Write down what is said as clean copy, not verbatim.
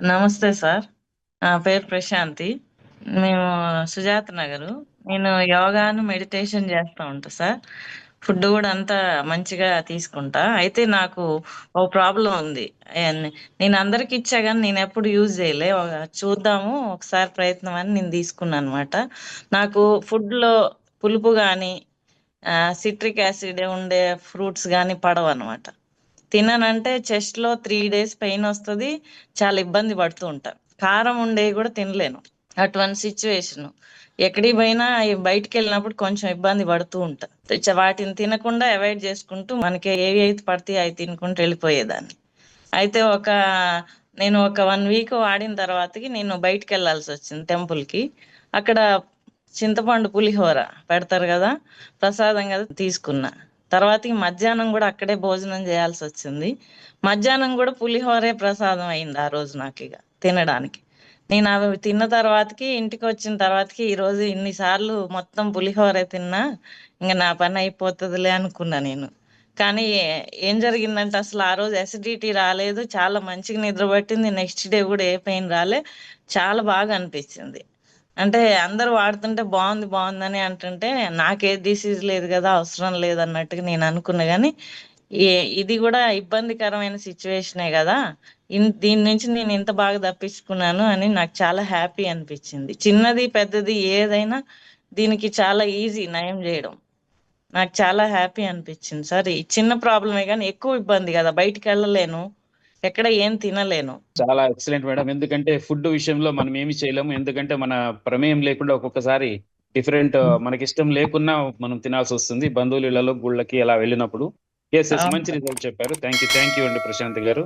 నమస్తే సార్. నా పేరు ప్రశాంతి. మేము సుజాత నగరు. నేను యోగాను, మెడిటేషన్ చేస్తా ఉంటా సార్. ఫుడ్ కూడా అంతా మంచిగా తీసుకుంటా. అయితే నాకు ఓ ప్రాబ్లం ఉంది. ఎన్ నేను అందరికి ఇచ్చా గానీ నేను ఎప్పుడు యూజ్ చేయలే. చూద్దాము ఒకసారి ప్రయత్నం అని నేను తీసుకున్నాను అనమాట. నాకు ఫుడ్‌లో పులుపు గాని, సిట్రిక్ యాసిడ్ ఉండే ఫ్రూట్స్ గాని పడవనమాట. తిననంటే చెస్ట్‌లో 3 డేస్ పెయినొస్తది. చాలా ఇబ్బంది పడుతూ ఉంటా. కారం ఉండేవి కూడా తినలేను. అటువంటి సిట్యుయేషను. ఎక్కడికి పోయినా బయటికెళ్ళినప్పుడు కొంచెం ఇబ్బంది పడుతూ ఉంటా. వాటిని తినకుండా అవాయిడ్ చేసుకుంటూ మనకి ఏవి అయితే పడతాయో అవి తినుకుంటూ వెళ్ళిపోయేదాన్ని. అయితే నేను ఒక 1 వీక్ వాడిన తర్వాతకి నేను బయటికెళ్ళాల్సొచ్చింది టెంపుల్‌కి. అక్కడ చింతపండు పులిహోర పెడతారు గదా! ప్రసాదం గదా! తీసుకున్నా. తర్వాతకి మధ్యాహ్నం గూడా అక్కడే భోజనం జేయాల్సొచ్చింది. మధ్యాహ్నం గూడా పులిహోరే ప్రసాదం అయింది ఆ రోజు నాకిగ తినడానికి. నేనవి తిన్న తర్వాతకి ఇంటికొచ్చిన తర్వాతకి ఈరోజు ఇన్ని సార్లు మొత్తం పులిహోరే తిన్నా, ఇంగ నా పనయిపోతదిలే అనుకున్నా నేను. కానీ ఏం జరిగిందంటే అసలు ఆ రోజు అసిడిటీ రాలేదు. చాలా మంచిగా నిద్ర పట్టింది. నెక్స్ట్ డే గూడా ఏ పెయిన్ రాలే. చాలా బాగా అనిపిచ్చింది. అంటే అందరూ వాడుతుంటే బావుంది, బావుందని అంటుంటే నాకే డిసీజ్ లేదు గదా! అవసరం లేదన్నట్టుగా నేననుకున్నా గానీ, ఏ ఇది గూడా ఇబ్బందికరమైన సిట్యుయేషనే గదా! దీని నుంచి నేనింత బాగా తప్పించుకున్నాను అని నాకు చాలా హ్యాపీ అనిపిచ్చింది. చిన్నది, పెద్దది ఏదైనా దీనికి చాలా ఈజీ నయం జేయడం. నాకు చాలా హ్యాపీ అనిపిచ్చింది సార్. ఈ చిన్న ప్రాబ్లమే గానీ ఎక్కువ ఇబ్బంది గదా! బయటికెళ్ళలేను. ఎక్కడ ఏం తినలేను. చాలా ఎక్సలెంట్ మేడం. ఎందుకంటే ఫుడ్ విషయంలో మనం ఏమి చేయలేము. ఎందుకంటే మన ప్రమేయం లేకుండా ఒక్కొక్కసారి డిఫరెంట్ హ్మ్. మనకిష్టం లేకున్నా మనం తినాల్సొస్తుంది. బంధువుల ఇళ్ళలో, గుళ్ళకి అలా వెళ్ళినప్పుడు. యెస్. యెస్. అవును మంచి సార్. రిజల్ట్ చెప్పారు. Thank you. థాంక్ యూ అండి ప్రశాంత్ గారు.